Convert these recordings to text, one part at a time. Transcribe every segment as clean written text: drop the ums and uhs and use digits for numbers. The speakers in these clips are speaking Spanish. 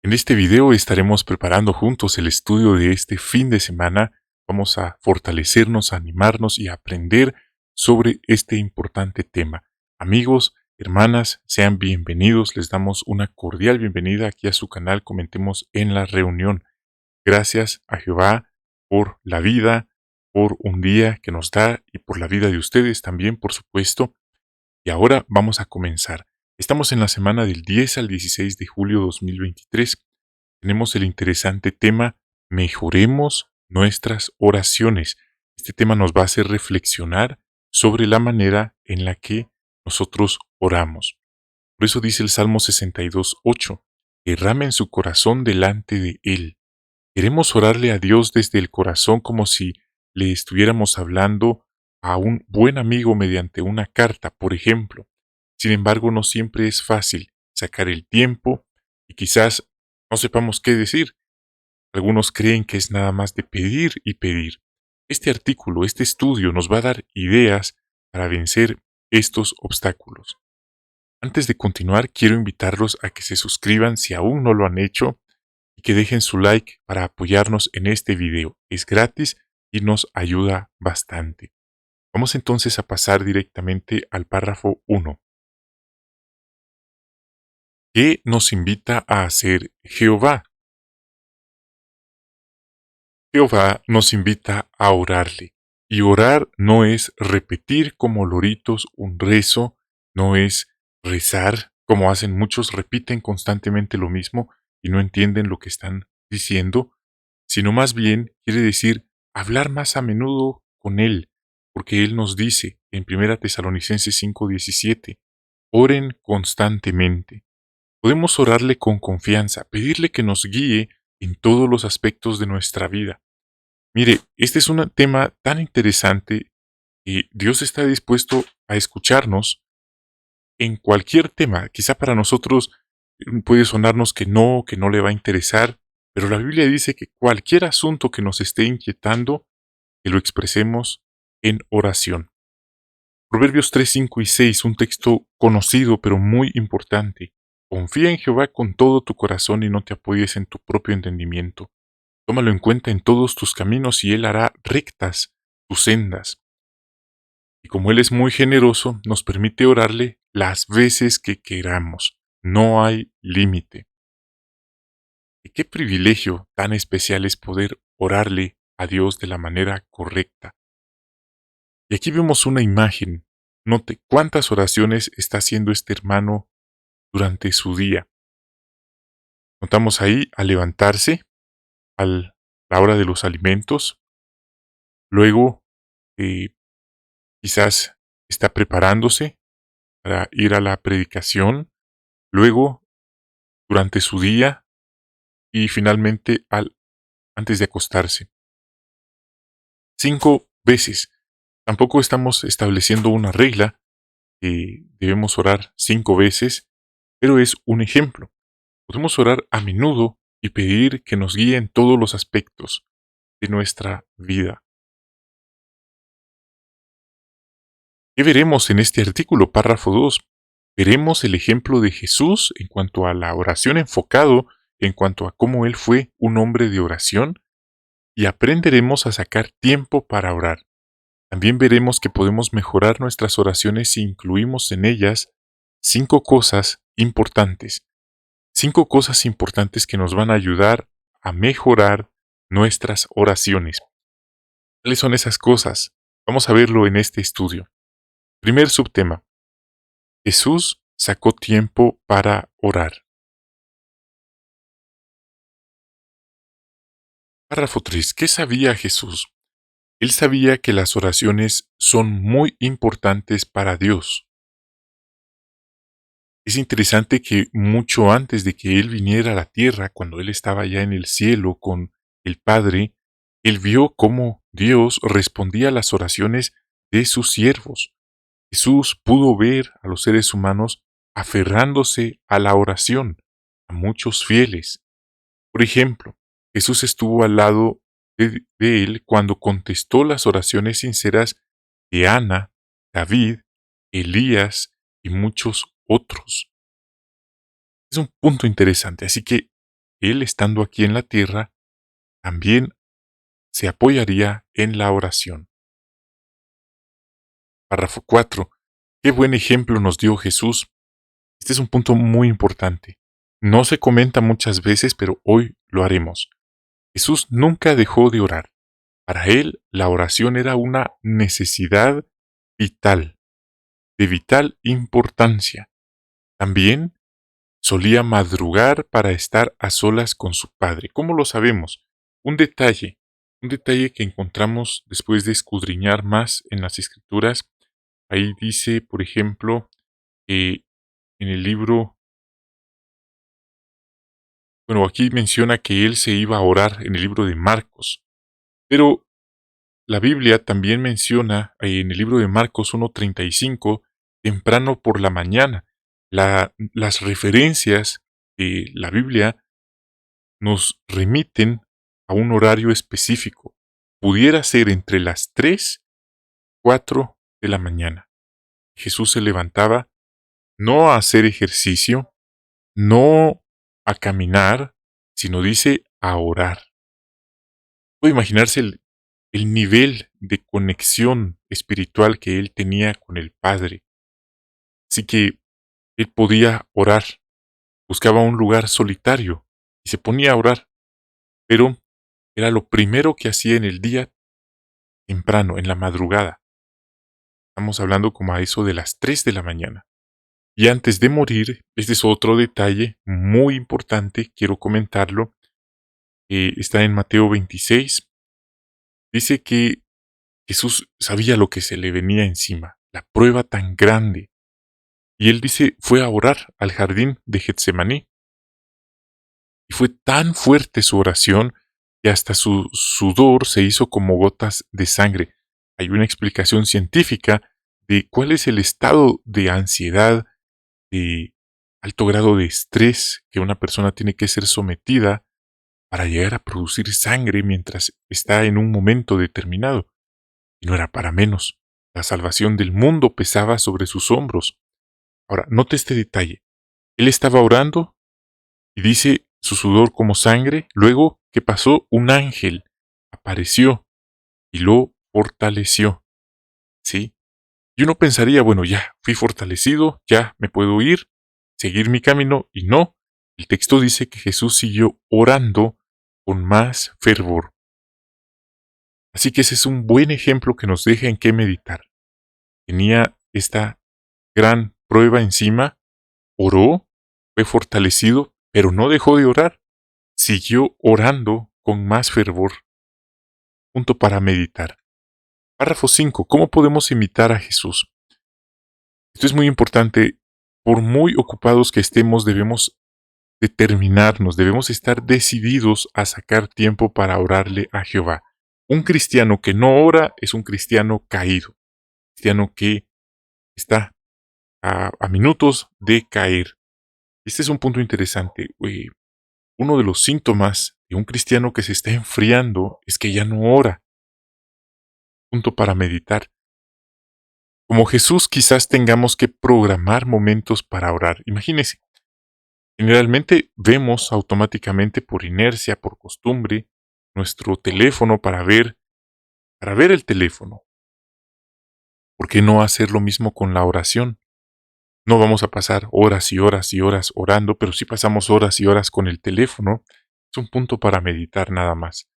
En este video estaremos preparando juntos el estudio de este fin de semana. Vamos a fortalecernos, a animarnos y a aprender sobre este importante tema. Amigos, hermanas, sean bienvenidos. Les damos una cordial bienvenida aquí a su canal Comentemos en la Reunión. Gracias a Jehová por la vida, por un día que nos da y por la vida de ustedes también, por supuesto. Y ahora vamos a comenzar. Estamos en la semana del 10 al 16 de julio 2023. Tenemos el interesante tema Mejoremos nuestras oraciones. Este tema nos va a hacer reflexionar sobre la manera en la que nosotros oramos. Por eso dice el Salmo 62:8, derramen su corazón delante de Él. Queremos orarle a Dios desde el corazón como si le estuviéramos hablando a un buen amigo mediante una carta, por ejemplo. Sin embargo, no siempre es fácil sacar el tiempo y quizás no sepamos qué decir. Algunos creen que es nada más de pedir y pedir. Este artículo, este estudio nos va a dar ideas para vencer estos obstáculos. Antes de continuar, quiero invitarlos a que se suscriban si aún no lo han hecho y que dejen su like para apoyarnos en este video. Es gratis y nos ayuda bastante. Vamos entonces a pasar directamente al párrafo 1. ¿Qué nos invita a hacer Jehová? Jehová nos invita a orarle. Y orar no es repetir como loritos un rezo, no es rezar como hacen muchos, repiten constantemente lo mismo y no entienden lo que están diciendo, sino más bien quiere decir hablar más a menudo con Él, porque Él nos dice en 1 Tesalonicenses 5:17, oren constantemente. Podemos orarle con confianza, pedirle que nos guíe en todos los aspectos de nuestra vida. Mire, este es un tema tan interesante y Dios está dispuesto a escucharnos en cualquier tema. Quizá para nosotros puede sonarnos que no le va a interesar, pero la Biblia dice que cualquier asunto que nos esté inquietando, que lo expresemos en oración. Proverbios 3, 5 y 6, un texto conocido pero muy importante. Confía en Jehová con todo tu corazón y no te apoyes en tu propio entendimiento. Tómalo en cuenta en todos tus caminos y Él hará rectas tus sendas. Y como Él es muy generoso, nos permite orarle las veces que queramos. No hay límite. Y qué privilegio tan especial es poder orarle a Dios de la manera correcta. Y aquí vemos una imagen. Note cuántas oraciones está haciendo este hermano durante su día. Notamos ahí al levantarse, a la hora de los alimentos, luego quizás está preparándose para ir a la predicación, luego durante su día y finalmente antes de acostarse. 5 veces. Tampoco estamos estableciendo una regla que debemos orar 5 veces, pero es un ejemplo. Podemos orar a menudo y pedir que nos guíe en todos los aspectos de nuestra vida. ¿Qué veremos en este artículo? Párrafo 2. Veremos el ejemplo de Jesús en cuanto a la oración enfocado, en cuanto a cómo Él fue un hombre de oración, y aprenderemos a sacar tiempo para orar. También veremos que podemos mejorar nuestras oraciones si incluimos en ellas 5 cosas importantes. 5 cosas importantes que nos van a ayudar a mejorar nuestras oraciones. ¿Cuáles son esas cosas? Vamos a verlo en este estudio. Primer subtema. Jesús sacó tiempo para orar. Párrafo 3. ¿Qué sabía Jesús? Él sabía que las oraciones son muy importantes para Dios. Es interesante que mucho antes de que Él viniera a la tierra, cuando Él estaba ya en el cielo con el Padre, Él vio cómo Dios respondía a las oraciones de sus siervos. Jesús pudo ver a los seres humanos aferrándose a la oración, a muchos fieles. Por ejemplo, Jesús estuvo al lado de Él cuando contestó las oraciones sinceras de Ana, David, Elías y muchos otros. Es un punto interesante, así que Él, estando aquí en la tierra, también se apoyaría en la oración. Párrafo 4. Qué buen ejemplo nos dio Jesús. Este es un punto muy importante. No se comenta muchas veces, pero hoy lo haremos. Jesús nunca dejó de orar. Para él, la oración era una necesidad vital, de vital importancia. También solía madrugar para estar a solas con su Padre. ¿Cómo lo sabemos? Un detalle que encontramos después de escudriñar más en las Escrituras. Ahí dice, por ejemplo, en el libro, bueno, aquí menciona que él se iba a orar en el libro de Marcos, pero la Biblia también menciona en el libro de Marcos 1:35, temprano por la mañana. Las referencias de la Biblia nos remiten a un horario específico. Pudiera ser entre las 3 4 de la mañana. Jesús se levantaba no a hacer ejercicio, no a caminar, sino dice a orar. Puede imaginarse el nivel de conexión espiritual que él tenía con el Padre. Así que él podía orar, buscaba un lugar solitario y se ponía a orar, pero era lo primero que hacía en el día temprano, en la madrugada. Estamos hablando como a eso de las 3 de la mañana. Y antes de morir, este es otro detalle muy importante, quiero comentarlo, está en Mateo 26, dice que Jesús sabía lo que se le venía encima, la prueba tan grande. Y él dice, fue a orar al jardín de Getsemaní. Y fue tan fuerte su oración que hasta su sudor se hizo como gotas de sangre. Hay una explicación científica de cuál es el estado de ansiedad, de alto grado de estrés que una persona tiene que ser sometida para llegar a producir sangre mientras está en un momento determinado. Y no era para menos. La salvación del mundo pesaba sobre sus hombros. Ahora, note este detalle. Él estaba orando y dice su sudor como sangre. Luego, ¿qué pasó? Un ángel apareció y lo fortaleció. ¿Sí? Y uno pensaría, bueno, ya fui fortalecido, ya me puedo ir, seguir mi camino, y no. El texto dice que Jesús siguió orando con más fervor. Así que ese es un buen ejemplo que nos deja en qué meditar. Tenía esta gran prueba encima, oró, fue fortalecido, pero no dejó de orar, siguió orando con más fervor. Punto para meditar. Párrafo 5. ¿Cómo podemos imitar a Jesús? Esto es muy importante. Por muy ocupados que estemos, debemos determinarnos, debemos estar decididos a sacar tiempo para orarle a Jehová. Un cristiano que no ora es un cristiano caído, cristiano que está a minutos de caer. Este es un punto interesante. Uno de los síntomas de un cristiano que se está enfriando es que ya no ora. Punto para meditar. Como Jesús, quizás tengamos que programar momentos para orar. Imagínese, generalmente vemos automáticamente por inercia, por costumbre, nuestro teléfono para ver el teléfono. ¿Por qué no hacer lo mismo con la oración? No vamos a pasar horas y horas y horas orando, pero sí pasamos horas y horas con el teléfono. Es un punto para meditar nada más.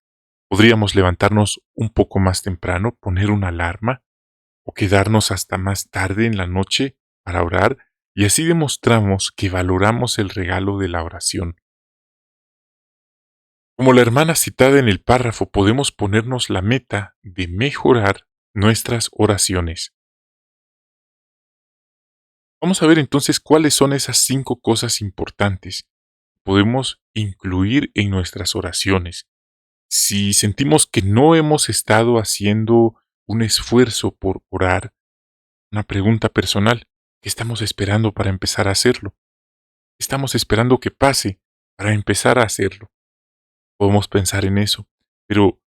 Podríamos levantarnos un poco más temprano, poner una alarma o quedarnos hasta más tarde en la noche para orar, y así demostramos que valoramos el regalo de la oración. Como la hermana citada en el párrafo, podemos ponernos la meta de mejorar nuestras oraciones. Vamos a ver entonces cuáles son esas 5 cosas importantes que podemos incluir en nuestras oraciones. Si sentimos que no hemos estado haciendo un esfuerzo por orar, una pregunta personal: ¿qué estamos esperando para empezar a hacerlo? Estamos esperando que pase para empezar a hacerlo. Podemos pensar en eso, pero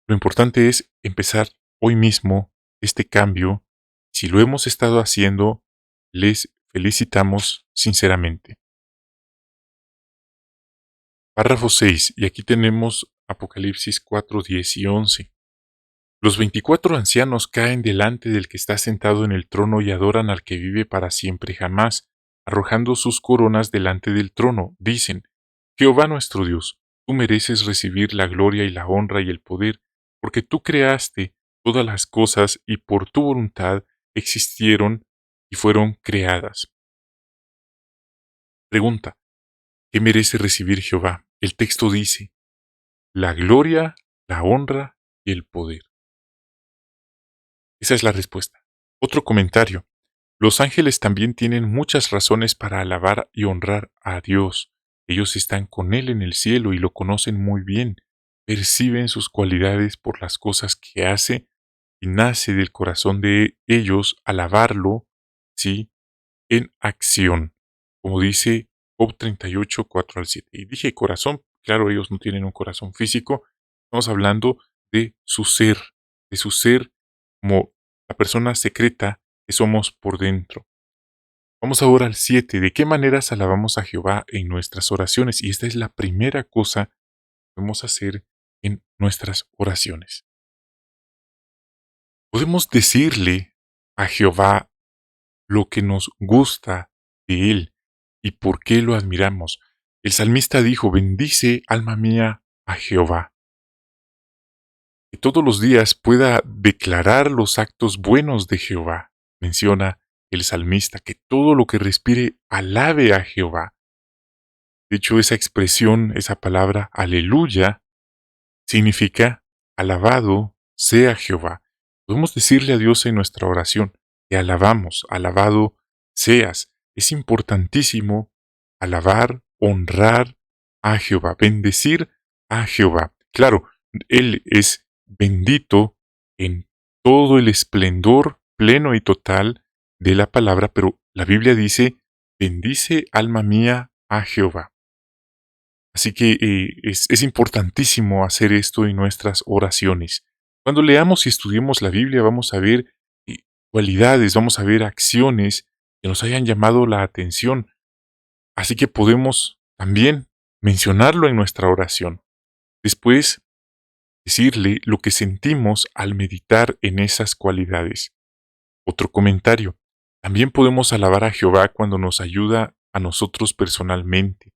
lo importante es empezar hoy mismo este cambio. Si lo hemos estado haciendo, les felicitamos sinceramente. Párrafo 6, y aquí tenemos Apocalipsis 4, 10 y 11. Los 24 ancianos caen delante del que está sentado en el trono y adoran al que vive para siempre jamás, arrojando sus coronas delante del trono. Dicen, Jehová nuestro Dios, tú mereces recibir la gloria y la honra y el poder, porque tú creaste todas las cosas y por tu voluntad existieron y fueron creadas. Pregunta, ¿qué merece recibir Jehová? El texto dice, la gloria, la honra y el poder. Esa es la respuesta. Otro comentario. Los ángeles también tienen muchas razones para alabar y honrar a Dios. Ellos están con Él en el cielo y lo conocen muy bien. Perciben sus cualidades por las cosas que hace y nace del corazón de ellos alabarlo, sí, en acción. Como dice Job 38, 4 al 7. Y dije corazón, claro, ellos no tienen un corazón físico. Estamos hablando de su ser como la persona secreta que somos por dentro. Vamos ahora al 7. ¿De qué maneras alabamos a Jehová en nuestras oraciones? Y esta es la primera cosa que podemos hacer en nuestras oraciones. Podemos decirle a Jehová lo que nos gusta de Él y por qué lo admiramos. El salmista dijo, bendice, alma mía, a Jehová. Que todos los días pueda declarar los actos buenos de Jehová. Menciona el salmista, que todo lo que respire alabe a Jehová. De hecho, esa expresión, esa palabra, aleluya, significa alabado sea Jehová. Podemos decirle a Dios en nuestra oración, te alabamos, alabado seas. Es importantísimo alabar, honrar a Jehová, bendecir a Jehová. Claro, Él es bendito en todo el esplendor pleno y total de la palabra, pero la Biblia dice, bendice alma mía a Jehová. Así que es importantísimo hacer esto en nuestras oraciones. Cuando leamos y estudiemos la Biblia vamos a ver cualidades, vamos a ver acciones que nos hayan llamado la atención. Así que podemos también mencionarlo en nuestra oración. Después, decirle lo que sentimos al meditar en esas cualidades. Otro comentario. También podemos alabar a Jehová cuando nos ayuda a nosotros personalmente.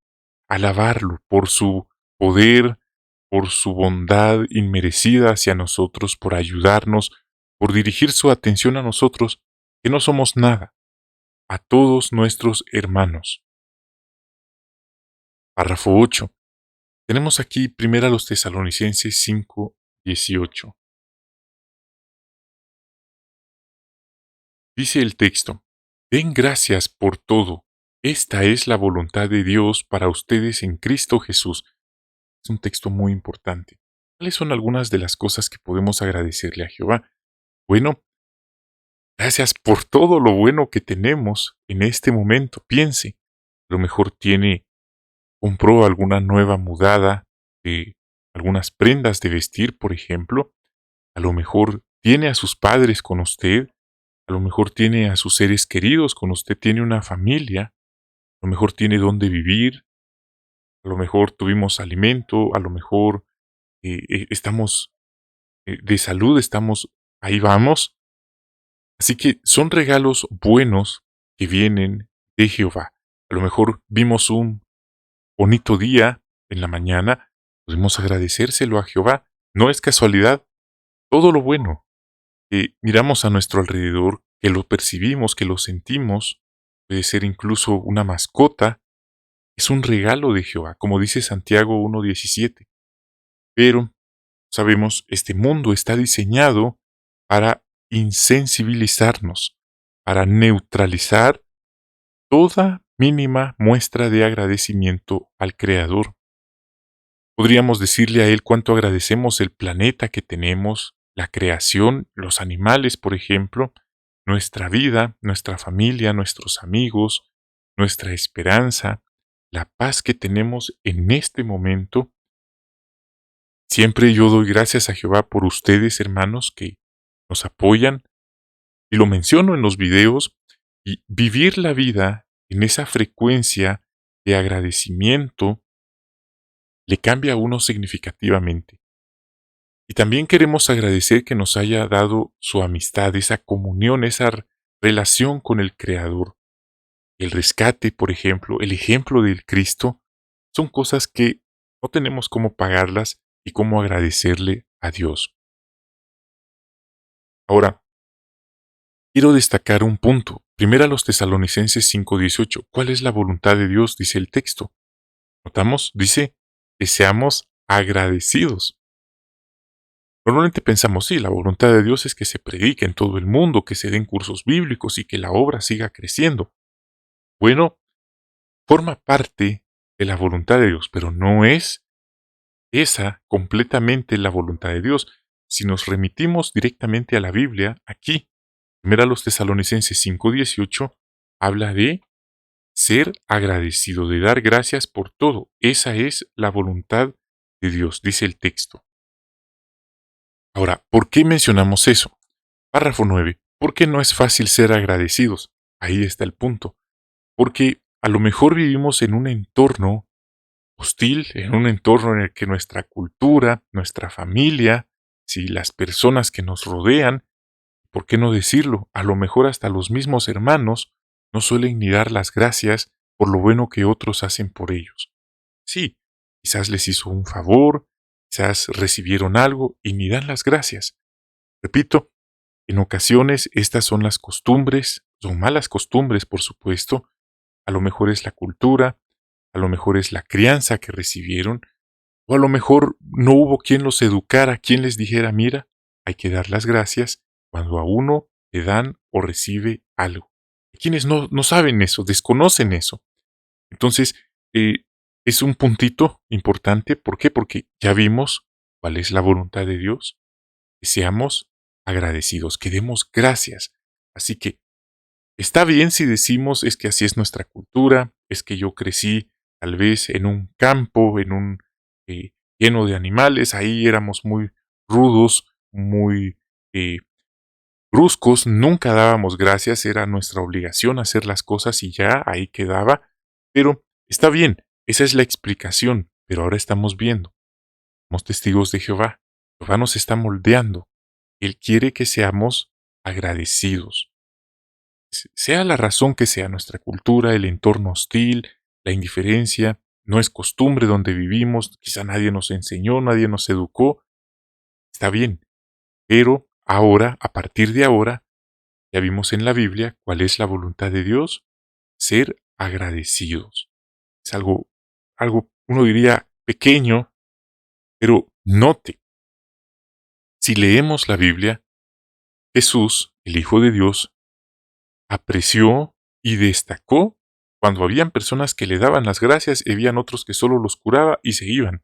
Alabarlo por su poder, por su bondad inmerecida hacia nosotros, por ayudarnos, por dirigir su atención a nosotros, que no somos nada, a todos nuestros hermanos. Párrafo 8. Tenemos aquí primero a los Tesalonicenses 5, 18. Dice el texto, den gracias por todo. Esta es la voluntad de Dios para ustedes en Cristo Jesús. Es un texto muy importante. ¿Cuáles son algunas de las cosas que podemos agradecerle a Jehová? Bueno, gracias por todo lo bueno que tenemos en este momento. Piense, a lo mejor compró alguna nueva mudada de algunas prendas de vestir, por ejemplo. A lo mejor tiene a sus padres con usted. A lo mejor tiene a sus seres queridos con usted. Tiene una familia. A lo mejor tiene dónde vivir. A lo mejor tuvimos alimento. A lo mejor estamos de salud. Ahí vamos. Así que son regalos buenos que vienen de Jehová. A lo mejor vimos un bonito día en la mañana, podemos agradecérselo a Jehová. No es casualidad. Todo lo bueno que miramos a nuestro alrededor, que lo percibimos, que lo sentimos, puede ser incluso una mascota, es un regalo de Jehová, como dice Santiago 1:17. Pero, sabemos, este mundo está diseñado para insensibilizarnos, para neutralizar toda mínima muestra de agradecimiento al Creador. Podríamos decirle a Él cuánto agradecemos el planeta que tenemos, la creación, los animales, por ejemplo, nuestra vida, nuestra familia, nuestros amigos, nuestra esperanza, la paz que tenemos en este momento. Siempre yo doy gracias a Jehová por ustedes, hermanos, que nos apoyan, y lo menciono en los videos, y vivir la vida en esa frecuencia de agradecimiento le cambia a uno significativamente. Y también queremos agradecer que nos haya dado su amistad, esa comunión, esa relación con el Creador. El rescate, por ejemplo, el ejemplo del Cristo, son cosas que no tenemos cómo pagarlas y cómo agradecerle a Dios. Ahora, quiero destacar un punto. Primero a los Tesalonicenses 5:18. ¿Cuál es la voluntad de Dios? Dice el texto. ¿Notamos? Dice que seamos agradecidos. Normalmente pensamos, sí, la voluntad de Dios es que se predique en todo el mundo, que se den cursos bíblicos y que la obra siga creciendo. Bueno, forma parte de la voluntad de Dios, pero no es esa completamente la voluntad de Dios. Si nos remitimos directamente a la Biblia, aquí, primero a los Tesalonicenses 5:18, habla de ser agradecido, de dar gracias por todo. Esa es la voluntad de Dios, dice el texto. Ahora, ¿por qué mencionamos eso? Párrafo 9. ¿Por qué no es fácil ser agradecidos? Ahí está el punto. Porque a lo mejor vivimos en un entorno hostil, en un entorno en el que nuestra cultura, nuestra familia, si las personas que nos rodean, ¿por qué no decirlo? A lo mejor hasta los mismos hermanos no suelen ni dar las gracias por lo bueno que otros hacen por ellos. Sí, quizás les hizo un favor, quizás recibieron algo y ni dan las gracias. Repito, en ocasiones estas son las costumbres, son malas costumbres, por supuesto, a lo mejor es la cultura, a lo mejor es la crianza que recibieron, o a lo mejor no hubo quien los educara, quien les dijera, mira, hay que dar las gracias cuando a uno le dan o recibe algo. Hay quienes no saben eso, desconocen eso. Entonces, eh, es un puntito importante. ¿Por qué? Porque ya vimos cuál es la voluntad de Dios, que seamos agradecidos, que demos gracias. Así que está bien si decimos es que así es nuestra cultura, es que yo crecí tal vez en un campo, en un lleno de animales, ahí éramos muy rudos, muy eh, bruscos, nunca dábamos gracias, era nuestra obligación hacer las cosas y ya ahí quedaba. Pero está bien, esa es la explicación, pero ahora estamos viendo, somos testigos de Jehová. Jehová nos está moldeando. Él quiere que seamos agradecidos. Sea la razón que sea, nuestra cultura, el entorno hostil, la indiferencia, no es costumbre donde vivimos, quizá nadie nos enseñó, nadie nos educó, está bien, pero ahora, a partir de ahora, ya vimos en la Biblia cuál es la voluntad de Dios, ser agradecidos. Es algo, uno diría pequeño, pero note, si leemos la Biblia, Jesús, el Hijo de Dios, apreció y destacó cuando habían personas que le daban las gracias y habían otros que solo los curaba y se iban.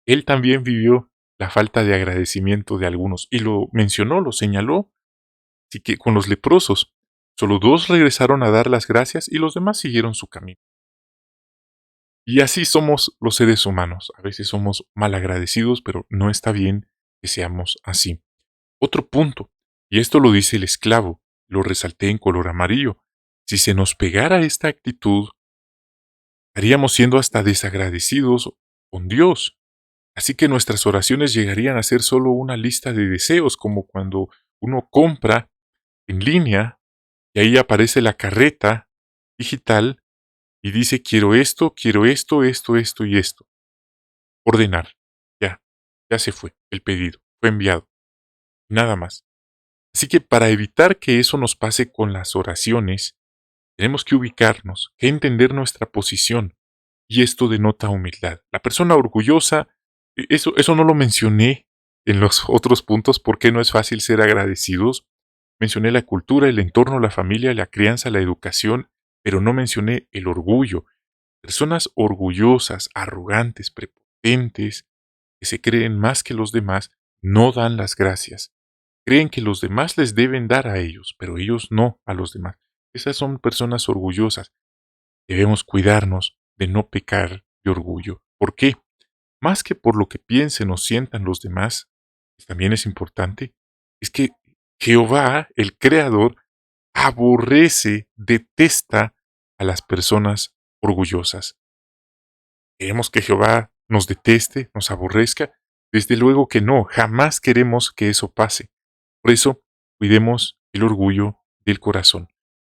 Él también vivió la falta de agradecimiento de algunos y lo mencionó, lo señaló. Así que con los leprosos, solo 2 regresaron a dar las gracias y los demás siguieron su camino. Y así somos los seres humanos. A veces somos mal agradecidos, pero no está bien que seamos así. Otro punto, y esto lo dice el esclavo, lo resalté en color amarillo. Si se nos pegara esta actitud, estaríamos siendo hasta desagradecidos con Dios. Así que nuestras oraciones llegarían a ser solo una lista de deseos, como cuando uno compra en línea y ahí aparece la carreta digital y dice quiero esto, esto y esto. Ordenar. Ya, ya se fue el pedido, fue enviado. Nada más. Así que para evitar que eso nos pase con las oraciones, tenemos que ubicarnos, que entender nuestra posición. Y esto denota humildad. La persona orgullosa, eso no lo mencioné en los otros puntos, porque no es fácil ser agradecidos. Mencioné la cultura, el entorno, la familia, la crianza, la educación, pero no mencioné el orgullo. Personas orgullosas, arrogantes, prepotentes, que se creen más que los demás, no dan las gracias. Creen que los demás les deben dar a ellos, pero ellos no a los demás. Esas son personas orgullosas. Debemos cuidarnos de no pecar de orgullo. ¿Por qué? Más que por lo que piensen o sientan los demás, que también es importante, es que Jehová, el Creador, aborrece, detesta a las personas orgullosas. Queremos que Jehová nos deteste, nos aborrezca. Desde luego que no, jamás queremos que eso pase. Por eso, cuidemos el orgullo del corazón.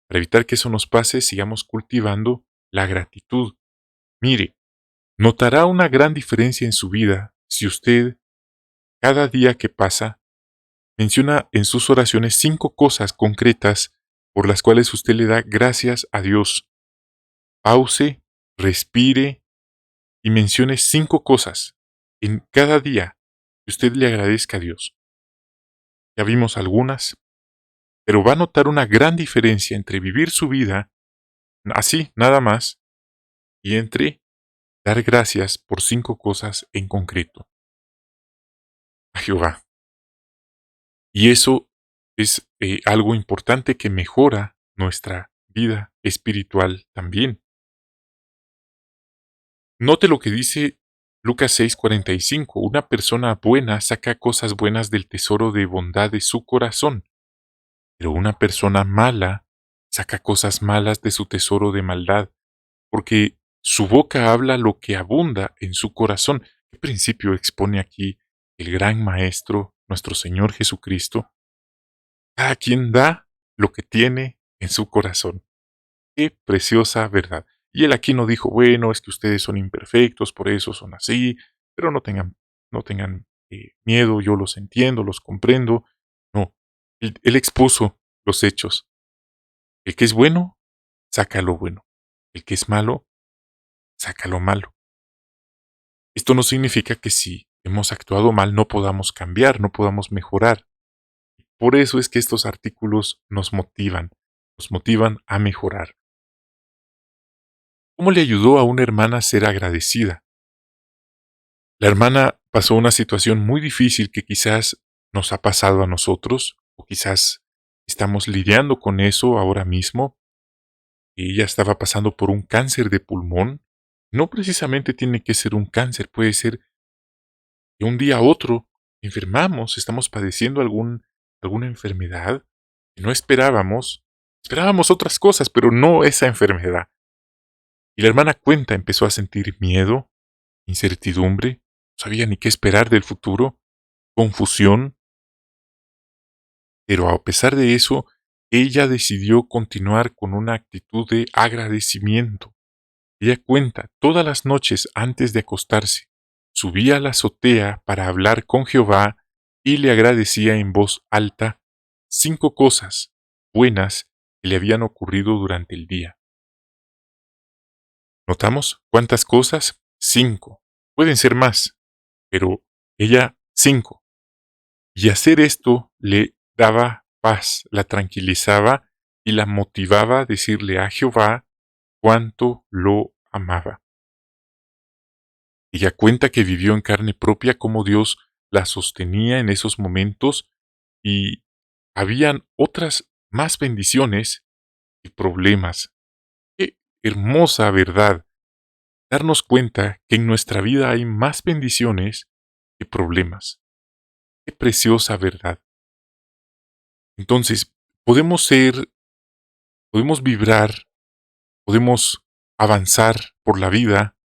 Para evitar que eso nos pase, sigamos cultivando la gratitud. Mire, notará una gran diferencia en su vida si usted, cada día que pasa, menciona en sus oraciones 5 cosas concretas por las cuales usted le da gracias a Dios. Pause, respire y mencione 5 cosas en cada día que usted le agradezca a Dios. Ya vimos algunas, pero va a notar una gran diferencia entre vivir su vida así, nada más, y entre dar gracias por 5 cosas en concreto a Jehová. Y eso es algo importante que mejora nuestra vida espiritual también. Note lo que dice Lucas 6:45. Una persona buena saca cosas buenas del tesoro de bondad de su corazón, pero una persona mala saca cosas malas de su tesoro de maldad, porque su boca habla lo que abunda en su corazón. ¿Qué principio expone aquí el gran Maestro, nuestro Señor Jesucristo? Cada quien da lo que tiene en su corazón. Qué preciosa verdad. Y él aquí no dijo, bueno, es que ustedes son imperfectos, por eso son así, pero no tengan miedo, yo los entiendo, los comprendo. No, él expuso los hechos. El que es bueno, saca lo bueno. El que es malo, saca lo malo. Esto no significa que si hemos actuado mal no podamos cambiar, no podamos mejorar. Por eso es que estos artículos nos motivan a mejorar. ¿Cómo le ayudó a una hermana a ser agradecida? La hermana pasó una situación muy difícil que quizás nos ha pasado a nosotros, o quizás estamos lidiando con eso ahora mismo. Ella estaba pasando por un cáncer de pulmón. No precisamente tiene que ser un cáncer, puede ser de un día a otro enfermamos, estamos padeciendo alguna enfermedad que no esperábamos. Esperábamos otras cosas, pero no esa enfermedad. Y la hermana cuenta, empezó a sentir miedo, incertidumbre, no sabía ni qué esperar del futuro, confusión, pero a pesar de eso, ella decidió continuar con una actitud de agradecimiento. Ella cuenta, todas las noches antes de acostarse, subía a la azotea para hablar con Jehová y le agradecía en voz alta 5 cosas buenas que le habían ocurrido durante el día. ¿Notamos cuántas cosas? 5. Pueden ser más, pero ella 5. Y hacer esto le daba paz, la tranquilizaba y la motivaba a decirle a Jehová cuánto lo amaba. Ella cuenta que vivió en carne propia cómo Dios la sostenía en esos momentos y habían otras más bendiciones y problemas. Qué hermosa verdad darnos cuenta que en nuestra vida hay más bendiciones que problemas. Qué preciosa verdad. Entonces, podemos vibrar, podemos avanzar por la vida,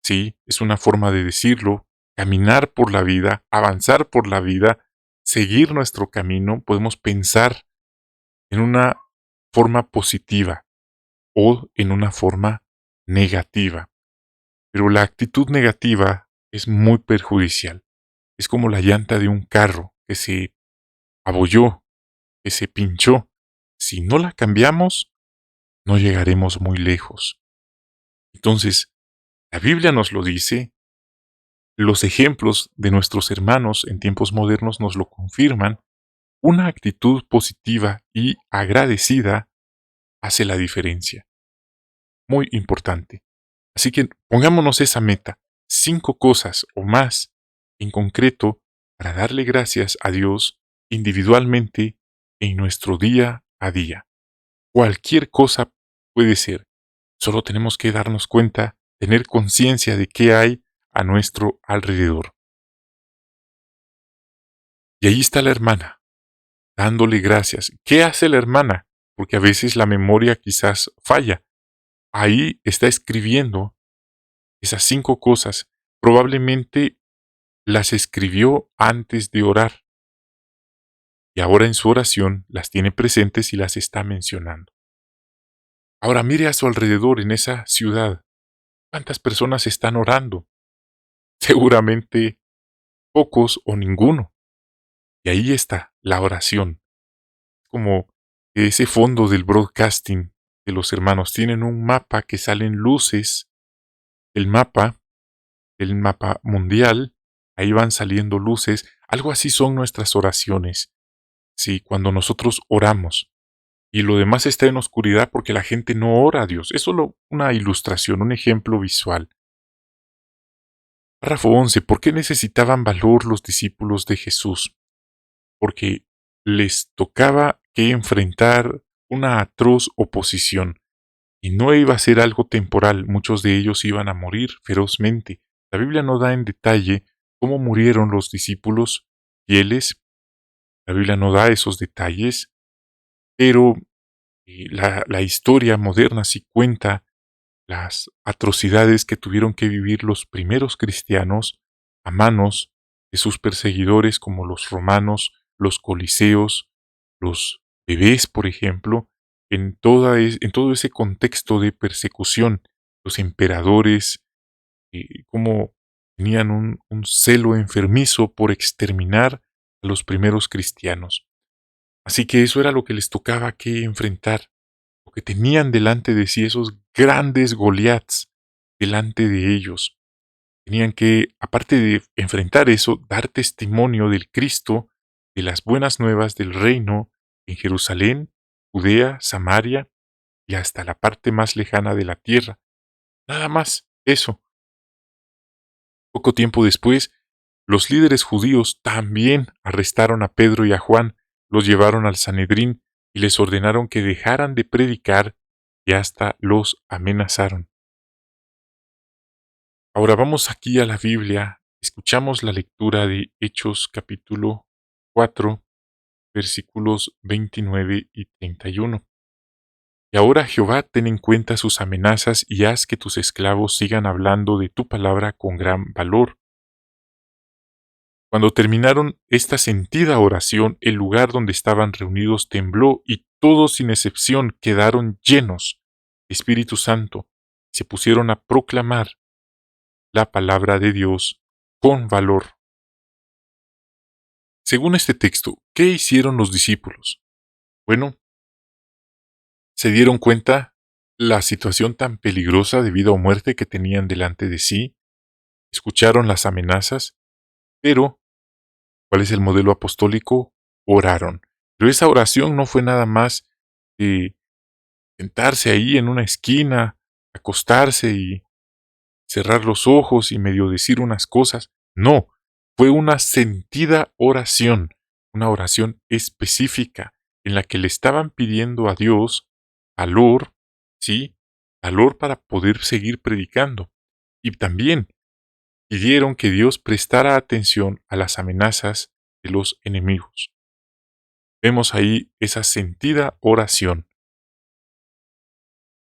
sí, es una forma de decirlo, caminar por la vida, avanzar por la vida, seguir nuestro camino, podemos pensar en una forma positiva o en una forma negativa. Pero la actitud negativa es muy perjudicial. Es como la llanta de un carro que se abolló, que se pinchó. Si no la cambiamos, no llegaremos muy lejos. Entonces, la Biblia nos lo dice, los ejemplos de nuestros hermanos en tiempos modernos nos lo confirman, una actitud positiva y agradecida hace la diferencia. Muy importante. Así que pongámonos esa meta, 5 cosas o más en concreto para darle gracias a Dios individualmente en nuestro día a día. Cualquier cosa puede ser. Solo tenemos que darnos cuenta, tener conciencia de qué hay a nuestro alrededor. Y ahí está la hermana, dándole gracias. ¿Qué hace la hermana? Porque a veces la memoria quizás falla. Ahí está escribiendo esas 5 cosas Probablemente las escribió antes de orar y ahora en su oración las tiene presentes y las está mencionando. Ahora mire a su alrededor en esa ciudad. ¿Cuántas personas están orando? Seguramente pocos o ninguno. Y ahí está la oración. Como ese fondo del broadcasting de los hermanos. Tienen un mapa que salen luces. El mapa mundial. Ahí van saliendo luces. Algo así son nuestras oraciones. Sí, cuando nosotros oramos. Y lo demás está en oscuridad porque la gente no ora a Dios. Es solo una ilustración, un ejemplo visual. Párrafo 11. ¿Por qué necesitaban valor los discípulos de Jesús? Porque les tocaba que enfrentar una atroz oposición. Y no iba a ser algo temporal, muchos de ellos iban a morir ferozmente. La Biblia no da en detalle cómo murieron los discípulos fieles. La Biblia no da esos detalles, pero la historia moderna sí cuenta las atrocidades que tuvieron que vivir los primeros cristianos a manos de sus perseguidores como los romanos, los coliseos, los bebés, por ejemplo, en todo ese contexto de persecución, los emperadores, como tenían un celo enfermizo por exterminar a los primeros cristianos. Así que eso era lo que les tocaba que enfrentar, lo que tenían delante de sí esos grandes Goliaths delante de ellos. Tenían que, aparte de enfrentar eso, dar testimonio del Cristo, de las buenas nuevas del reino en Jerusalén, Judea, Samaria y hasta la parte más lejana de la tierra. Nada más, eso. Poco tiempo después, los líderes judíos también arrestaron a Pedro y a Juan, los llevaron al Sanedrín y les ordenaron que dejaran de predicar y hasta los amenazaron. Ahora vamos aquí a la Biblia, escuchamos la lectura de Hechos capítulo 4, versículos 29 y 31. Y ahora Jehová, ten en cuenta sus amenazas y haz que tus esclavos sigan hablando de tu palabra con gran valor. Cuando terminaron esta sentida oración, el lugar donde estaban reunidos tembló y todos sin excepción quedaron llenos de Espíritu Santo y se pusieron a proclamar la palabra de Dios con valor. Según este texto, ¿qué hicieron los discípulos? Bueno, se dieron cuenta la situación tan peligrosa de vida o muerte que tenían delante de sí, escucharon las amenazas, pero ¿cuál es el modelo apostólico? Oraron. Pero esa oración no fue nada más de sentarse ahí en una esquina, acostarse y cerrar los ojos y medio decir unas cosas. No, fue una sentida oración, una oración específica en la que le estaban pidiendo a Dios valor, ¿sí? Valor para poder seguir predicando. Y también pidieron que Dios prestara atención a las amenazas de los enemigos. Vemos ahí esa sentida oración.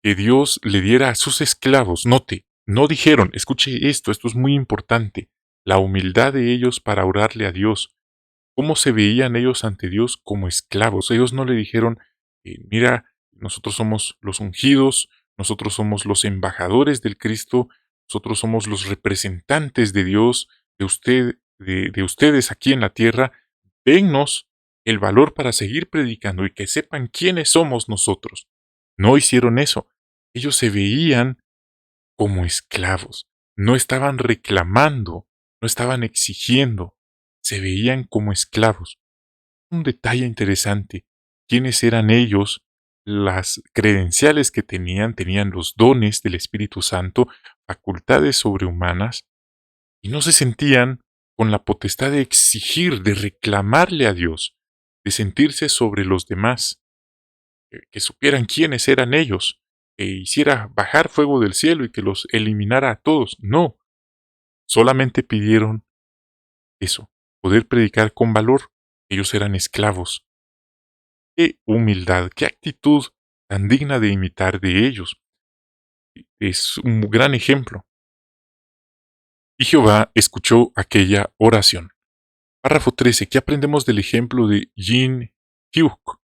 Que Dios le diera a sus esclavos. Note, no dijeron, escuche esto es muy importante, la humildad de ellos para orarle a Dios. ¿Cómo se veían ellos ante Dios como esclavos? Ellos no le dijeron, mira, nosotros somos los ungidos, nosotros somos los embajadores del Cristo, nosotros somos los representantes de Dios, de ustedes aquí en la tierra, dennos el valor para seguir predicando y que sepan quiénes somos nosotros. No hicieron eso. Ellos se veían como esclavos. No estaban reclamando, no estaban exigiendo, se veían como esclavos. Un detalle interesante, ¿quiénes eran ellos? Las credenciales que tenían los dones del Espíritu Santo, facultades sobrehumanas, y no se sentían con la potestad de exigir, de reclamarle a Dios, de sentirse sobre los demás, que supieran quiénes eran ellos, que hiciera bajar fuego del cielo y que los eliminara a todos. No, solamente pidieron eso, poder predicar con valor. Ellos eran esclavos. Qué humildad, qué actitud tan digna de imitar de ellos. Es un gran ejemplo. Y Jehová escuchó aquella oración. Párrafo 13. ¿Qué aprendemos del ejemplo de Jin Hyuk?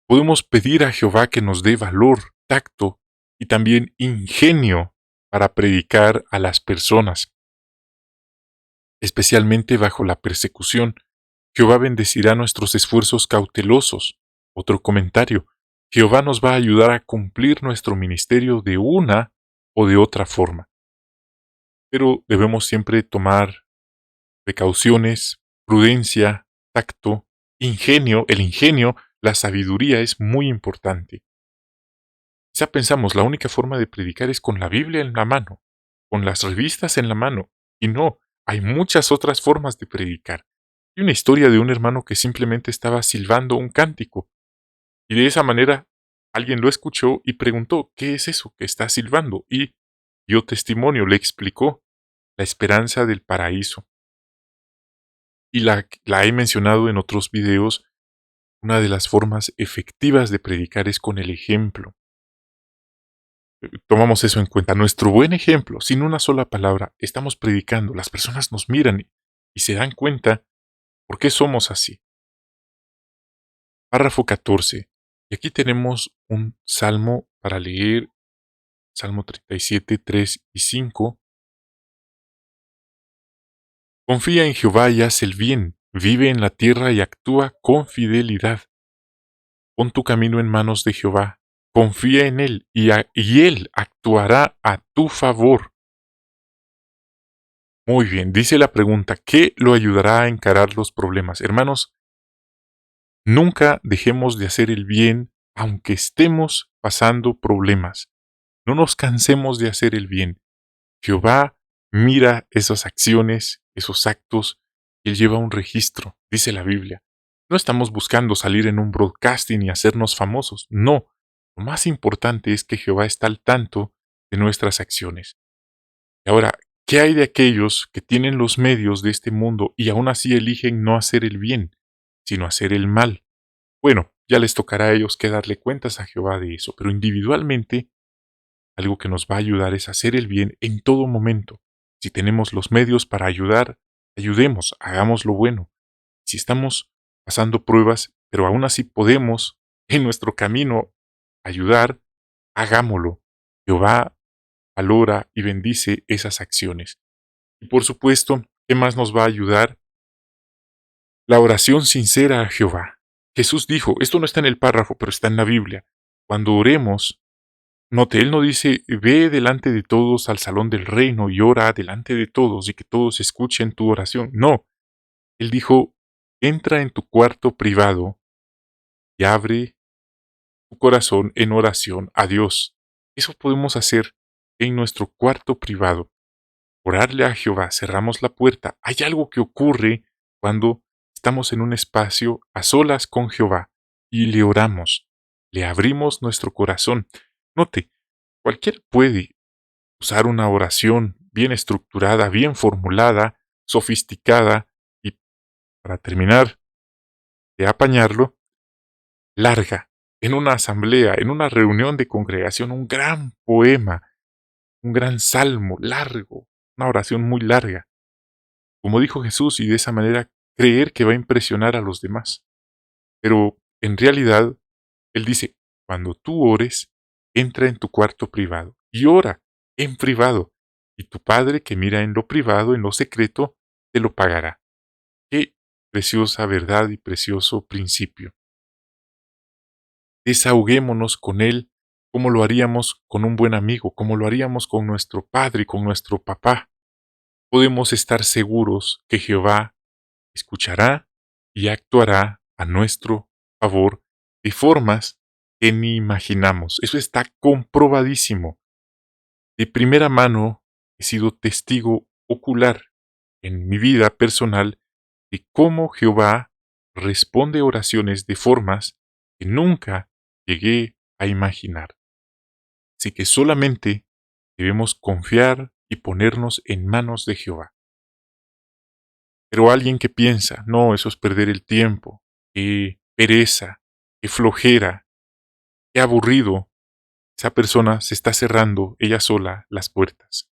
Podemos pedir a Jehová que nos dé valor, tacto y también ingenio para predicar a las personas, especialmente bajo la persecución. Jehová bendecirá nuestros esfuerzos cautelosos. Otro comentario. Jehová nos va a ayudar a cumplir nuestro ministerio de una o de otra forma. Pero debemos siempre tomar precauciones, prudencia, tacto, ingenio. El ingenio, la sabiduría es muy importante. Quizá pensamos, la única forma de predicar es con la Biblia en la mano, con las revistas en la mano. Y no, hay muchas otras formas de predicar. Hay una historia de un hermano que simplemente estaba silbando un cántico. Y de esa manera alguien lo escuchó y preguntó, ¿qué es eso que está silbando? Y dio testimonio, le explicó la esperanza del paraíso. Y la he mencionado en otros videos, una de las formas efectivas de predicar es con el ejemplo. Tomamos eso en cuenta. Nuestro buen ejemplo, sin una sola palabra, estamos predicando. Las personas nos miran y se dan cuenta por qué somos así. Párrafo 14. Y aquí tenemos un salmo para leer, Salmo 37, 3 y 5. Confía en Jehová y haz el bien, vive en la tierra y actúa con fidelidad. Pon tu camino en manos de Jehová, confía en Él y Él actuará a tu favor. Muy bien, dice la pregunta, ¿qué lo ayudará a encarar los problemas? Hermanos, nunca dejemos de hacer el bien aunque estemos pasando problemas. No nos cansemos de hacer el bien. Jehová mira esas acciones, esos actos, y Él lleva un registro, dice la Biblia. No estamos buscando salir en un broadcasting y hacernos famosos. No, lo más importante es que Jehová está al tanto de nuestras acciones. Y ahora, ¿qué hay de aquellos que tienen los medios de este mundo y aún así eligen no hacer el bien, sino hacer el mal? Bueno, ya les tocará a ellos que darle cuentas a Jehová de eso, pero individualmente, algo que nos va a ayudar es hacer el bien en todo momento. Si tenemos los medios para ayudar, ayudemos, hagamos lo bueno. Si estamos pasando pruebas, pero aún así podemos en nuestro camino ayudar, hagámoslo. Jehová valora y bendice esas acciones. Y por supuesto, ¿qué más nos va a ayudar? La oración sincera a Jehová. Jesús dijo, esto no está en el párrafo, pero está en la Biblia. Cuando oremos, note, Él no dice, ve delante de todos al salón del reino y ora delante de todos y que todos escuchen tu oración. No, Él dijo, entra en tu cuarto privado y abre tu corazón en oración a Dios. Eso podemos hacer en nuestro cuarto privado. Orarle a Jehová, cerramos la puerta. Hay algo que ocurre cuando estamos en un espacio a solas con Jehová y le oramos, le abrimos nuestro corazón. Note, cualquiera puede usar una oración bien estructurada, bien formulada, sofisticada y, para terminar de apañarlo, larga, en una asamblea, en una reunión de congregación, un gran poema, un gran salmo largo, una oración muy larga. Como dijo Jesús, y de esa manera creer que va a impresionar a los demás. Pero en realidad, Él dice, cuando tú ores, entra en tu cuarto privado y ora en privado, y tu Padre que mira en lo privado, en lo secreto, te lo pagará. Qué preciosa verdad y precioso principio. Desahoguémonos con Él como lo haríamos con un buen amigo, como lo haríamos con nuestro Padre, con nuestro papá. Podemos estar seguros que Jehová escuchará y actuará a nuestro favor de formas que ni imaginamos. Eso está comprobadísimo. De primera mano he sido testigo ocular en mi vida personal de cómo Jehová responde oraciones de formas que nunca llegué a imaginar. Así que solamente debemos confiar y ponernos en manos de Jehová. Pero alguien que piensa, no, eso es perder el tiempo, qué pereza, qué flojera, qué aburrido, esa persona se está cerrando ella sola las puertas.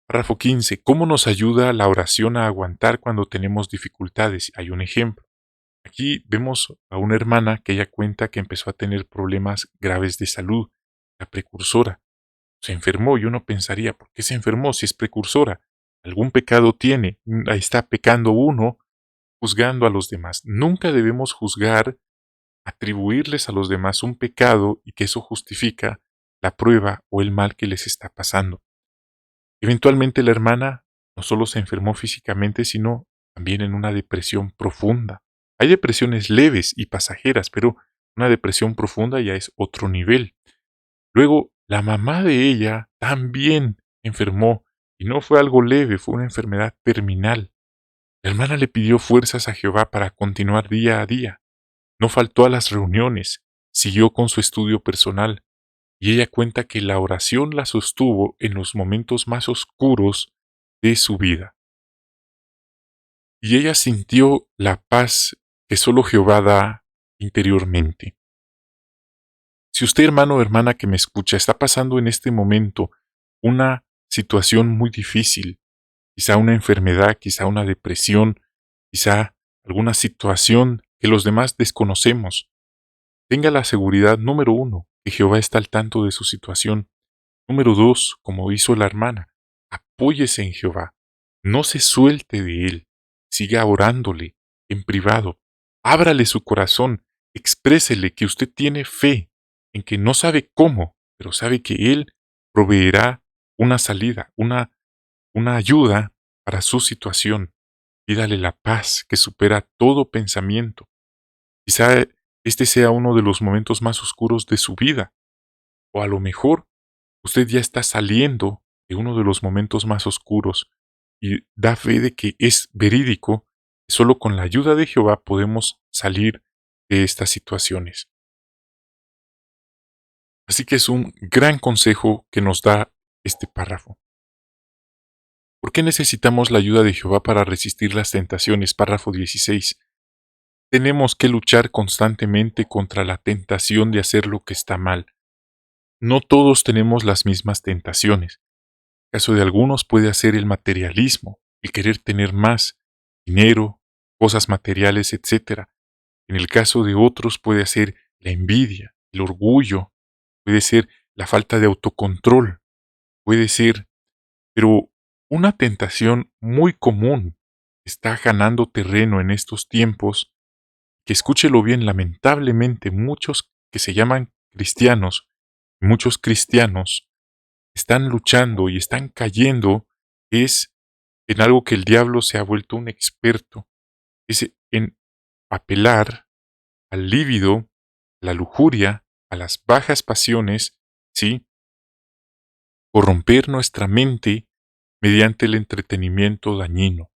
Párrafo 15. ¿Cómo nos ayuda la oración a aguantar cuando tenemos dificultades? Hay un ejemplo. Aquí vemos a una hermana que ella cuenta que empezó a tener problemas graves de salud, la precursora. Se enfermó y uno pensaría, ¿por qué se enfermó si es precursora? Algún pecado tiene, ahí está pecando uno, juzgando a los demás. Nunca debemos juzgar, atribuirles a los demás un pecado y que eso justifica la prueba o el mal que les está pasando. Eventualmente la hermana no solo se enfermó físicamente, sino también en una depresión profunda. Hay depresiones leves y pasajeras, pero una depresión profunda ya es otro nivel. Luego, la mamá de ella también enfermó, y no fue algo leve, fue una enfermedad terminal. La hermana le pidió fuerzas a Jehová para continuar día a día. No faltó a las reuniones, siguió con su estudio personal, y ella cuenta que la oración la sostuvo en los momentos más oscuros de su vida. Y ella sintió la paz que solo Jehová da interiormente. Si usted, hermano o hermana que me escucha, está pasando en este momento una situación muy difícil, quizá una enfermedad, quizá una depresión, quizá alguna situación que los demás desconocemos, tenga la seguridad, número uno, que Jehová está al tanto de su situación. Número dos, como hizo la hermana, apóyese en Jehová, no se suelte de él, siga orándole en privado, ábrale su corazón, exprésele que usted tiene fe, en que no sabe cómo, pero sabe que él proveerá una salida, una ayuda para su situación. Pídale la paz que supera todo pensamiento. Quizá este sea uno de los momentos más oscuros de su vida, o a lo mejor usted ya está saliendo de uno de los momentos más oscuros y da fe de que es verídico, solo con la ayuda de Jehová podemos salir de estas situaciones. Así que es un gran consejo que nos da este párrafo. ¿Por qué necesitamos la ayuda de Jehová para resistir las tentaciones? Párrafo 16. Tenemos que luchar constantemente contra la tentación de hacer lo que está mal. No todos tenemos las mismas tentaciones. El caso de algunos puede ser el materialismo, el querer tener más dinero, cosas materiales, etc. En el caso de otros puede ser la envidia, el orgullo, puede ser la falta de autocontrol, puede ser, pero una tentación muy común está ganando terreno en estos tiempos, que escúchelo bien, lamentablemente muchos que se llaman cristianos, muchos cristianos están luchando y están cayendo es en algo que el diablo se ha vuelto un experto, es en apelar al líbido, a la lujuria, a las bajas pasiones, ¿sí? Corromper nuestra mente mediante el entretenimiento dañino.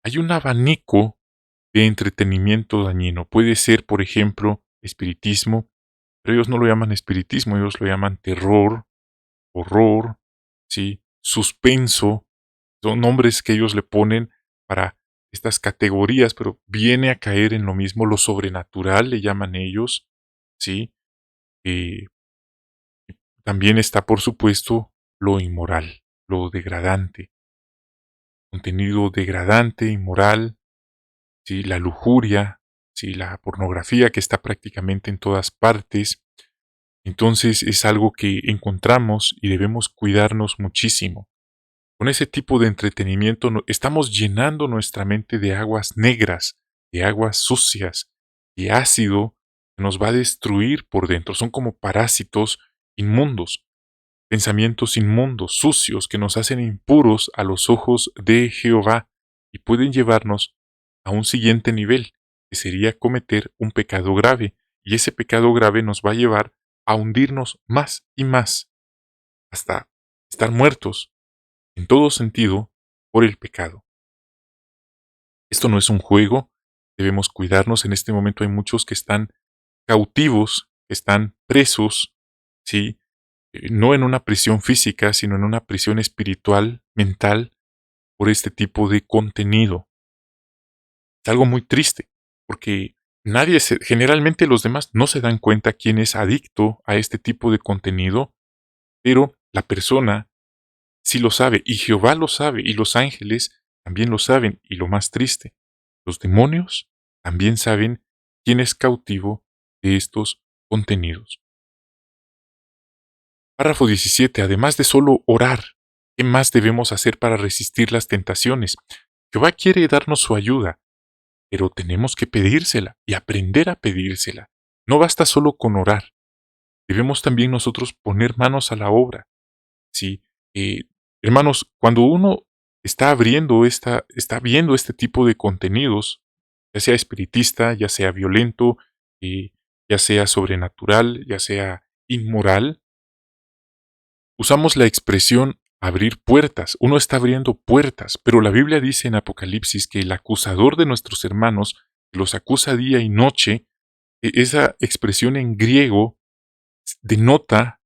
Hay un abanico de entretenimiento dañino. Puede ser, por ejemplo, espiritismo, pero ellos no lo llaman espiritismo, ellos lo llaman terror, horror, ¿sí? Suspenso. Son nombres que ellos le ponen para estas categorías, pero viene a caer en lo mismo, lo sobrenatural le llaman ellos, ¿sí? Eh, También está, por supuesto, lo inmoral, lo degradante, contenido degradante, inmoral, ¿sí? La lujuria, ¿sí? La pornografía que está prácticamente en todas partes. Entonces es algo que encontramos y debemos cuidarnos muchísimo. Con ese tipo de entretenimiento estamos llenando nuestra mente de aguas negras, de aguas sucias, de ácido que nos va a destruir por dentro. Son como parásitos inmundos, pensamientos inmundos, sucios, que nos hacen impuros a los ojos de Jehová y pueden llevarnos a un siguiente nivel, que sería cometer un pecado grave. Y ese pecado grave nos va a llevar a hundirnos más y más, hasta estar muertos en todo sentido por el pecado. Esto no es un juego, debemos cuidarnos. En este momento hay muchos que están cautivos, que están presos, ¿sí? No en una prisión física, sino en una prisión espiritual, mental, por este tipo de contenido. Es algo muy triste, porque generalmente los demás no se dan cuenta quién es adicto a este tipo de contenido, pero la persona sí lo sabe, y Jehová lo sabe, y los ángeles también lo saben, y lo más triste, los demonios también saben quién es cautivo de estos contenidos. Párrafo 17. Además de solo orar, ¿qué más debemos hacer para resistir las tentaciones? Jehová quiere darnos su ayuda, pero tenemos que pedírsela y aprender a pedírsela. No basta solo con orar. Debemos también nosotros poner manos a la obra. Sí, hermanos, cuando uno está viendo este tipo de contenidos, ya sea espiritista, ya sea violento, ya sea sobrenatural, ya sea inmoral, usamos la expresión abrir puertas. Uno está abriendo puertas, pero la Biblia dice en Apocalipsis que el acusador de nuestros hermanos los acusa día y noche. Esa expresión en griego denota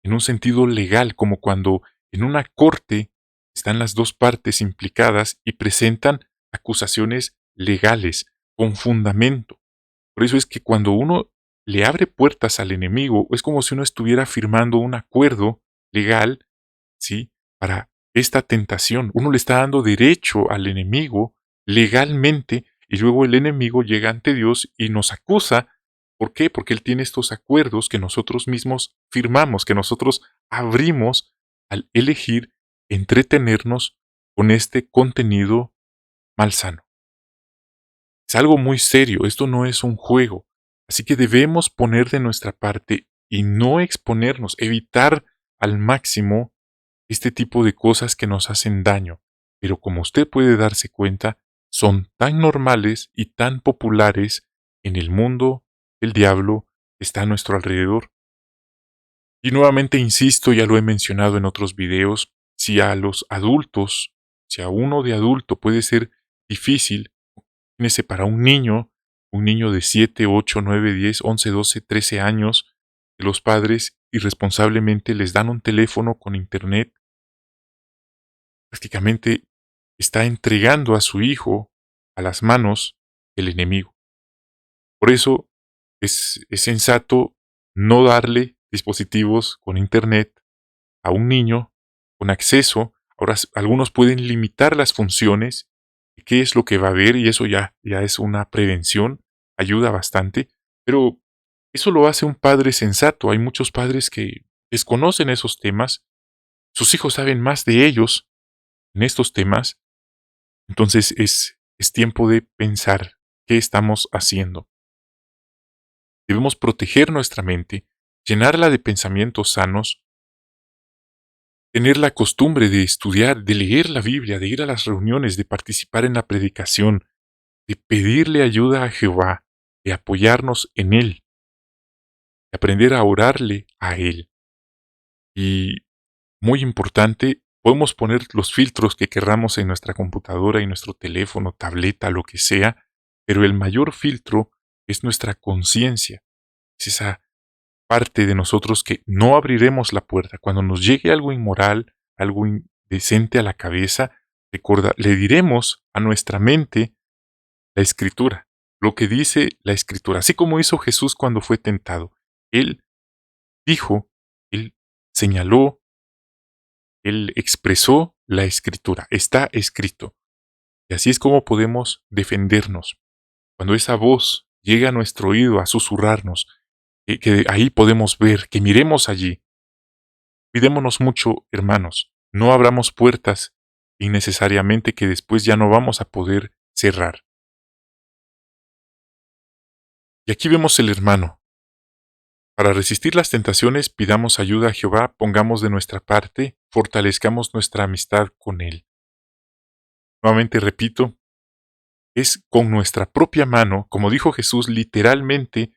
en un sentido legal, como cuando en una corte están las dos partes implicadas y presentan acusaciones legales con fundamento. Por eso es que cuando uno le abre puertas al enemigo, es como si uno estuviera firmando un acuerdo legal, ¿sí? Para esta tentación. Uno le está dando derecho al enemigo legalmente y luego el enemigo llega ante Dios y nos acusa. ¿Por qué? Porque Él tiene estos acuerdos que nosotros mismos firmamos, que nosotros abrimos al elegir entretenernos con este contenido malsano. Es algo muy serio, esto no es un juego. Así que debemos poner de nuestra parte y no exponernos, evitar al máximo este tipo de cosas que nos hacen daño. Pero como usted puede darse cuenta, son tan normales y tan populares en el mundo del diablo que está a nuestro alrededor. Y nuevamente insisto, ya lo he mencionado en otros videos, si a los adultos, si a uno de adulto puede ser difícil, imagínese para un niño de 7, 8, 9, 10, 11, 12, 13 años, que los padres irresponsablemente les dan un teléfono con internet, prácticamente está entregando a su hijo a las manos del enemigo. Por eso es sensato no darle dispositivos con internet a un niño con acceso. Ahora, algunos pueden limitar las funciones, qué es lo que va a ver, y eso ya es una prevención, ayuda bastante, pero eso lo hace un padre sensato. Hay muchos padres que desconocen esos temas, sus hijos saben más de ellos en estos temas, entonces es tiempo de pensar qué estamos haciendo. Debemos proteger nuestra mente, llenarla de pensamientos sanos, tener la costumbre de estudiar, de leer la Biblia, de ir a las reuniones, de participar en la predicación, de pedirle ayuda a Jehová, de apoyarnos en Él, de aprender a orarle a Él. Y, muy importante, podemos poner los filtros que querramos en nuestra computadora, en nuestro teléfono, tableta, lo que sea, pero el mayor filtro es nuestra conciencia. Es esa parte de nosotros que no abriremos la puerta. Cuando nos llegue algo inmoral, algo indecente a la cabeza, le diremos a nuestra mente la escritura, lo que dice la escritura, así como hizo Jesús cuando fue tentado. Él dijo, él señaló, él expresó la escritura, está escrito. Y así es como podemos defendernos. Cuando esa voz llega a nuestro oído a susurrarnos, que ahí podemos ver, que miremos allí. Cuidémonos mucho, hermanos, no abramos puertas innecesariamente que después ya no vamos a poder cerrar. Y aquí vemos el hermano. Para resistir las tentaciones, pidamos ayuda a Jehová, pongamos de nuestra parte, fortalezcamos nuestra amistad con Él. Nuevamente repito, es con nuestra propia mano, como dijo Jesús literalmente,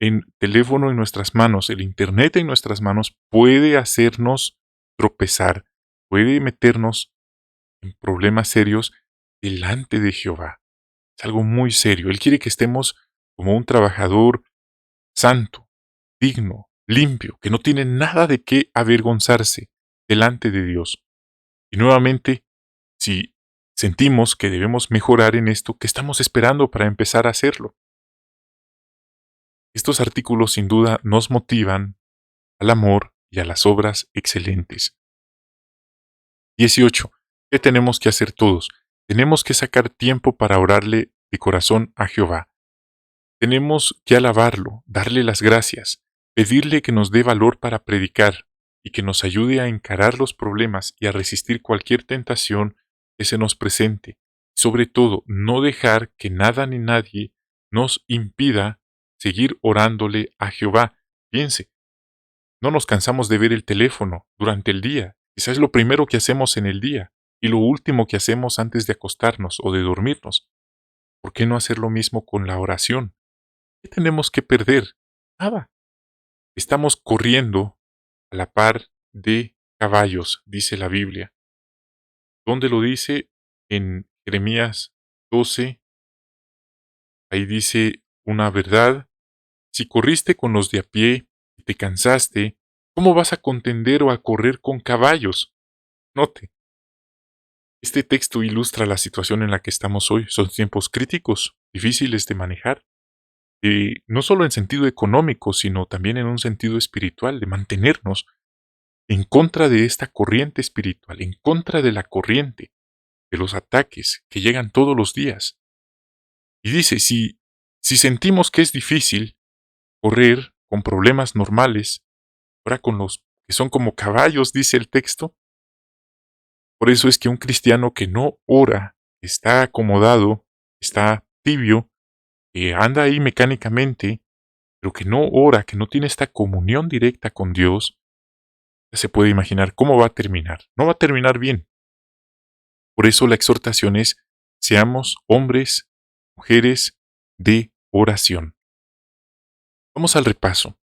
el teléfono en nuestras manos, el internet en nuestras manos, puede hacernos tropezar, puede meternos en problemas serios delante de Jehová. Es algo muy serio. Él quiere que estemos como un trabajador santo, digno, limpio, que no tiene nada de qué avergonzarse delante de Dios. Y nuevamente, si sentimos que debemos mejorar en esto, ¿qué estamos esperando para empezar a hacerlo? Estos artículos sin duda nos motivan al amor y a las obras excelentes. 18. ¿Qué tenemos que hacer todos? Tenemos que sacar tiempo para orarle de corazón a Jehová. Tenemos que alabarlo, darle las gracias, pedirle que nos dé valor para predicar y que nos ayude a encarar los problemas y a resistir cualquier tentación que se nos presente. Sobre todo, no dejar que nada ni nadie nos impida seguir orándole a Jehová. Piense, no nos cansamos de ver el teléfono durante el día. Quizás es lo primero que hacemos en el día y lo último que hacemos antes de acostarnos o de dormirnos. ¿Por qué no hacer lo mismo con la oración? ¿Qué tenemos que perder? Nada. Estamos corriendo a la par de caballos, dice la Biblia. ¿Dónde lo dice? En Jeremías 12, ahí dice una verdad. Si corriste con los de a pie y te cansaste, ¿cómo vas a contender o a correr con caballos? Note, este texto ilustra la situación en la que estamos hoy. Son tiempos críticos, difíciles de manejar. No solo en sentido económico, sino también en un sentido espiritual, de mantenernos en contra de esta corriente espiritual, en contra de la corriente, de los ataques que llegan todos los días. Y dice, si sentimos que es difícil correr con problemas normales, ahora con los que son como caballos, dice el texto, por eso es que un cristiano que no ora, está acomodado, está tibio, que anda ahí mecánicamente, pero que no ora, que no tiene esta comunión directa con Dios, ya se puede imaginar cómo va a terminar. No va a terminar bien. Por eso la exhortación es, seamos hombres, mujeres de oración. Vamos al repaso.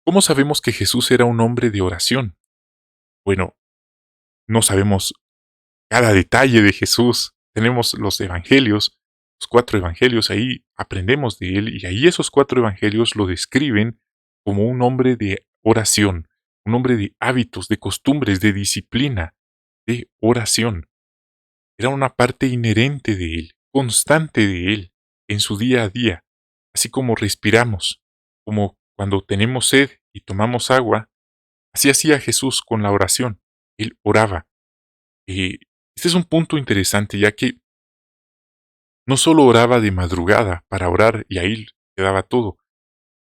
¿Cómo sabemos que Jesús era un hombre de oración? Bueno, no sabemos cada detalle de Jesús. Tenemos los evangelios, los 4 evangelios, ahí aprendemos de él y ahí esos 4 evangelios lo describen como un hombre de oración, un hombre de hábitos, de costumbres, de disciplina, de oración. Era una parte inherente de él, constante de él, en su día a día, así como respiramos, como cuando tenemos sed y tomamos agua, así hacía Jesús con la oración. Él oraba. Este es un punto interesante, ya que no solo oraba de madrugada para orar y ahí le daba todo.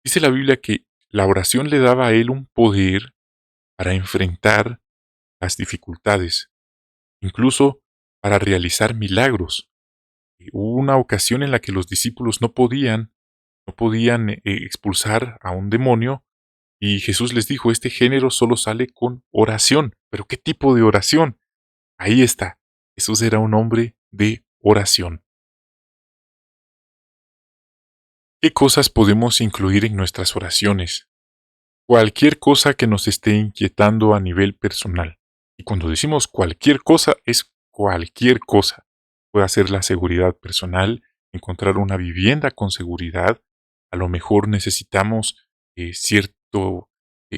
Dice la Biblia que la oración le daba a él un poder para enfrentar las dificultades, incluso para realizar milagros. Hubo una ocasión en la que los discípulos no podían expulsar a un demonio y Jesús les dijo, este género solo sale con oración. ¿Pero qué tipo de oración? Ahí está. Jesús era un hombre de oración. ¿Qué cosas podemos incluir en nuestras oraciones? Cualquier cosa que nos esté inquietando a nivel personal. Y cuando decimos cualquier cosa, es cualquier cosa. Puede ser la seguridad personal, encontrar una vivienda con seguridad. A lo mejor necesitamos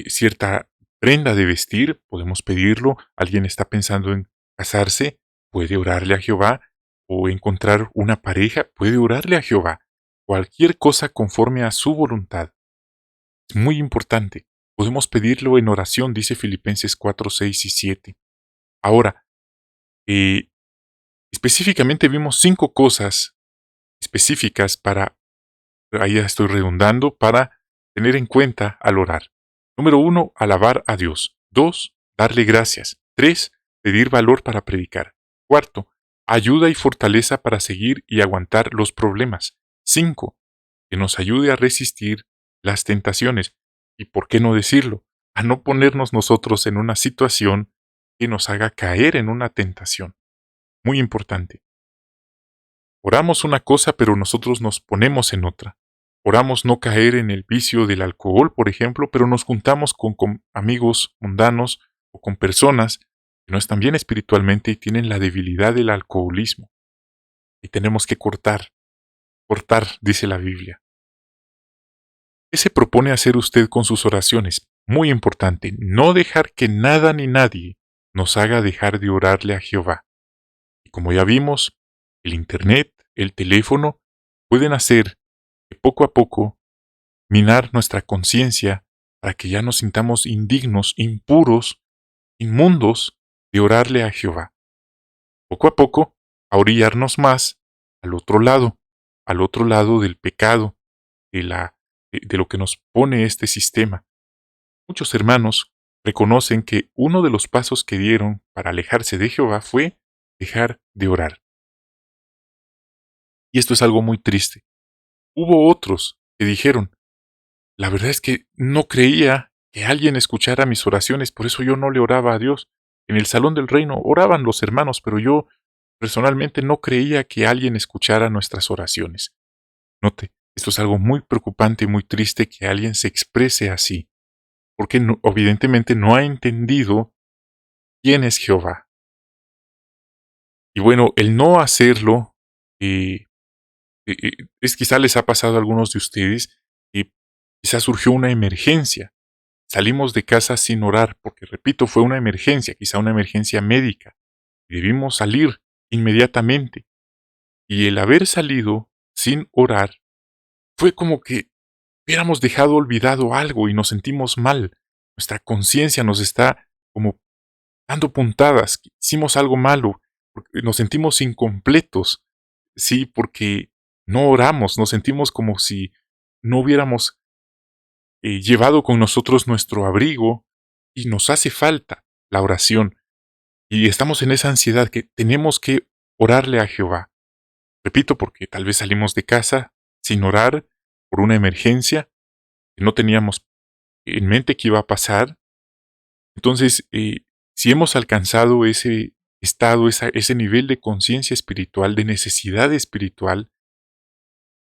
cierta prenda de vestir, podemos pedirlo. Alguien está pensando en casarse, puede orarle a Jehová. O encontrar una pareja, puede orarle a Jehová. Cualquier cosa conforme a su voluntad. Es muy importante. Podemos pedirlo en oración, dice Filipenses 4, 6 y 7. Ahora, eh, específicamente vimos 5 cosas específicas para, ahí ya estoy redundando, para tener en cuenta al orar. Número 1, alabar a Dios. 2, darle gracias. 3, pedir valor para predicar. 4, ayuda y fortaleza para seguir y aguantar los problemas. 5, que nos ayude a resistir las tentaciones. Y por qué no decirlo, a no ponernos nosotros en una situación que nos haga caer en una tentación. Muy importante. Oramos una cosa, pero nosotros nos ponemos en otra. Oramos no caer en el vicio del alcohol, por ejemplo, pero nos juntamos con amigos mundanos o con personas que no están bien espiritualmente y tienen la debilidad del alcoholismo. Y tenemos que cortar, dice la Biblia. ¿Qué se propone hacer usted con sus oraciones? Muy importante, no dejar que nada ni nadie nos haga dejar de orarle a Jehová. Y como ya vimos, el Internet, el teléfono, pueden hacer que poco a poco minar nuestra conciencia para que ya nos sintamos indignos, impuros, inmundos de orarle a Jehová. Poco a poco, a orillarnos más al otro lado del pecado, de lo que nos pone este sistema. Muchos hermanos reconocen que uno de los pasos que dieron para alejarse de Jehová fue dejar de orar. Y esto es algo muy triste. Hubo otros que dijeron, la verdad es que no creía que alguien escuchara mis oraciones, por eso yo no le oraba a Dios. En el salón del reino oraban los hermanos, pero yo personalmente no creía que alguien escuchara nuestras oraciones. Note, esto es algo muy preocupante y muy triste que alguien se exprese así, porque evidentemente no ha entendido quién es Jehová. Y bueno, el no hacerlo, eh, es quizá les ha pasado a algunos de ustedes, y quizá surgió una emergencia. Salimos de casa sin orar, porque repito, fue una emergencia, quizá una emergencia médica. Y debimos salir inmediatamente. Y el haber salido sin orar fue como que hubiéramos dejado olvidado algo y nos sentimos mal. Nuestra conciencia nos está como dando puntadas. Hicimos algo malo, porque nos sentimos incompletos. Sí, porque no oramos, nos sentimos como si no hubiéramos llevado con nosotros nuestro abrigo y nos hace falta la oración. Y estamos en esa ansiedad que tenemos que orarle a Jehová. Repito, porque tal vez salimos de casa sin orar por una emergencia que no teníamos en mente que iba a pasar. Entonces, si hemos alcanzado ese estado, ese nivel de conciencia espiritual, de necesidad espiritual,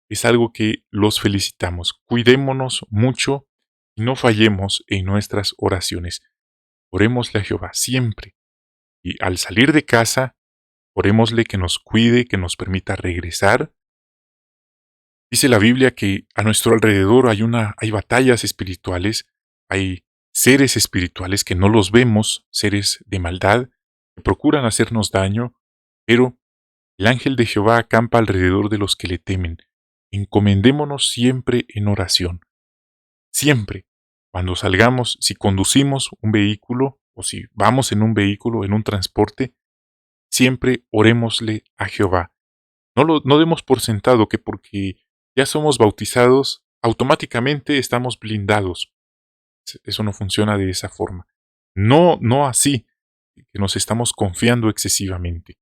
es algo que los felicitamos. Cuidémonos mucho y no fallemos en nuestras oraciones. Orémosle a Jehová siempre. Y al salir de casa, orémosle que nos cuide, que nos permita regresar. Dice la Biblia que a nuestro alrededor hay batallas espirituales, hay seres espirituales que no los vemos, seres de maldad, que procuran hacernos daño, pero el ángel de Jehová acampa alrededor de los que le temen. Encomendémonos siempre en oración. Siempre. Cuando salgamos, si conducimos un vehículo o si vamos en un vehículo, en un transporte, siempre orémosle a Jehová. No demos por sentado que porque ya somos bautizados, automáticamente estamos blindados. Eso no funciona de esa forma. No así, que nos estamos confiando excesivamente.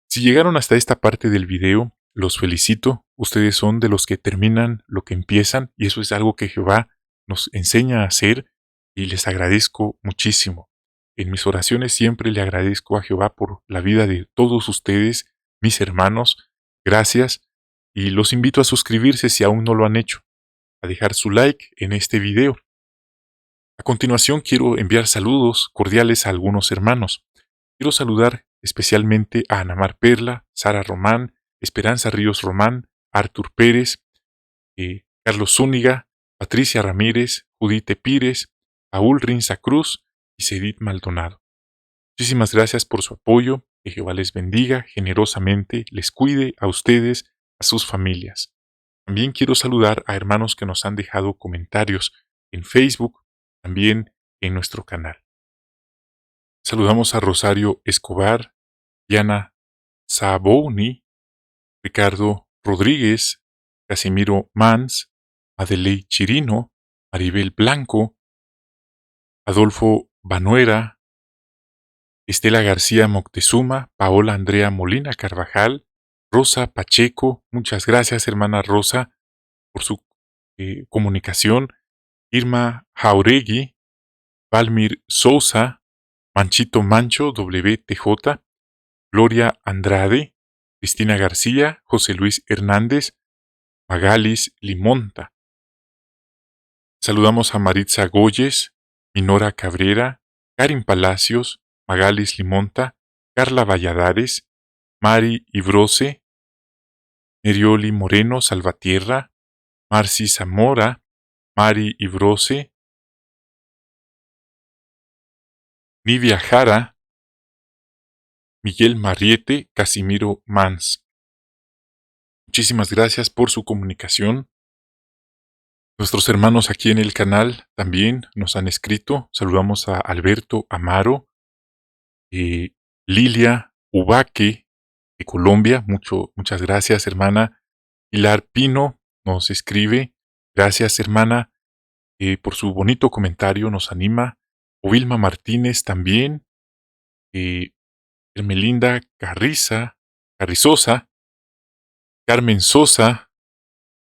Si llegaron hasta esta parte del video, los felicito. Ustedes son de los que terminan lo que empiezan y eso es algo que Jehová nos enseña a hacer y les agradezco muchísimo. En mis oraciones siempre le agradezco a Jehová por la vida de todos ustedes, mis hermanos. Gracias y los invito a suscribirse si aún no lo han hecho, a dejar su like en este video. A continuación quiero enviar saludos cordiales a algunos hermanos. Quiero saludar especialmente a Anamar Perla, Sara Román, Esperanza Ríos Román, Artur Pérez, Carlos Zúñiga, Patricia Ramírez, Judite Pires, Paul Rinza Cruz y Cedit Maldonado. Muchísimas gracias por su apoyo, que Jehová les bendiga generosamente, les cuide a ustedes, a sus familias. También quiero saludar a hermanos que nos han dejado comentarios en Facebook, también en nuestro canal. Saludamos a Rosario Escobar, Diana Sabouni, Ricardo Rodríguez, Casimiro Mans, Adelei Chirino, Maribel Blanco, Adolfo Banuera, Estela García Moctezuma, Paola Andrea Molina Carvajal, Rosa Pacheco, muchas gracias hermana Rosa por su comunicación, Irma Jauregui, Valmir Sousa, Manchito Mancho, WTJ, Gloria Andrade, Cristina García, José Luis Hernández, Magalis Limonta. Saludamos a Maritza Goyes, Minora Cabrera, Karin Palacios, Magalis Limonta, Carla Valladares, Mari Ibrose, Nerioli Moreno Salvatierra, Marci Zamora, Mari Ibrose, Nidia Jara, Miguel Marriete, Casimiro Mans. Muchísimas gracias por su comunicación. Nuestros hermanos aquí en el canal también nos han escrito. Saludamos a Alberto Amaro, eh, Lilia Ubaque de Colombia, muchas gracias, hermana. Pilar Pino nos escribe, gracias, hermana, por su bonito comentario, nos anima. O Vilma Martínez también, eh, Hermelinda Carrizosa, Carmen Sosa,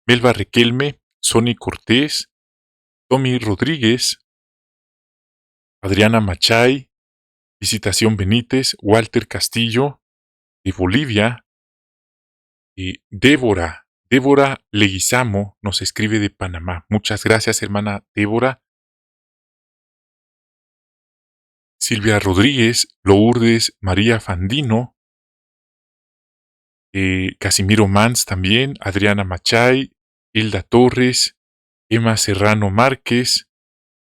Melba Requelme, Sony Cortés, Tommy Rodríguez, Adriana Machay, Visitación Benítez, Walter Castillo, de Bolivia, y Débora Leguizamo nos escribe de Panamá. Muchas gracias, hermana Débora. Silvia Rodríguez, Lourdes María Fandino, Casimiro Mans también, Adriana Machay, Hilda Torres, Emma Serrano Márquez,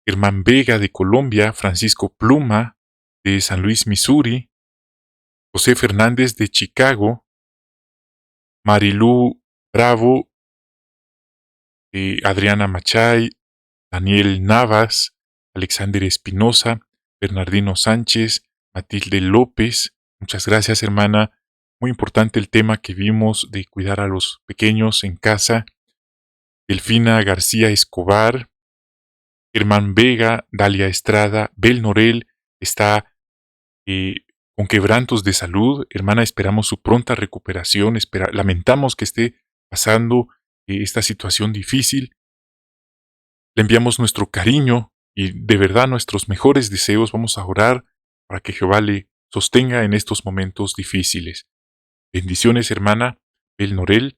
Germán Vega de Colombia, Francisco Pluma de San Luis, Missouri, José Fernández de Chicago, Marilú Bravo, Adriana Machay, Daniel Navas, Alexander Espinosa, Bernardino Sánchez, Matilde López. Muchas gracias, hermana. Muy importante el tema que vimos de cuidar a los pequeños en casa. Delfina García Escobar, Germán Vega, Dalia Estrada, Bel Norel está con quebrantos de salud. Hermana, esperamos su pronta recuperación. Lamentamos que esté pasando esta situación difícil. Le enviamos nuestro cariño y de verdad nuestros mejores deseos. Vamos a orar para que Jehová le sostenga en estos momentos difíciles. Bendiciones, hermana Bel Norel.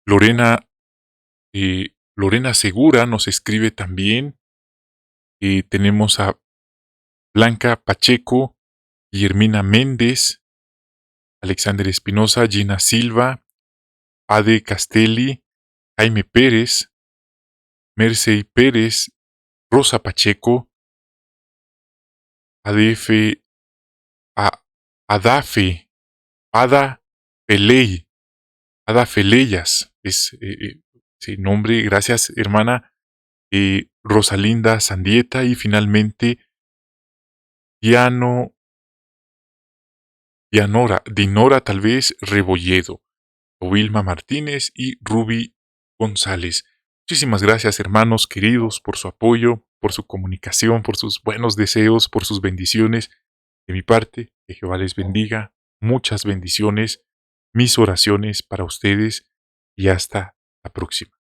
Lorena Segura nos escribe también. Tenemos a Blanca Pacheco, Guillermina Méndez, Alexander Espinosa, Gina Silva, Ade Castelli, Jaime Pérez, Mercey Pérez, Rosa Pacheco, Adafe, Ada Peley, Ada Feleyas, es ese nombre, gracias, hermana. Rosalinda Sandieta y finalmente Dinora tal vez Rebolledo, Wilma Martínez y Ruby González. Muchísimas gracias, hermanos queridos, por su apoyo, por su comunicación, por sus buenos deseos, por sus bendiciones. De mi parte, que Jehová les bendiga. Muchas bendiciones, mis oraciones para ustedes y hasta la próxima.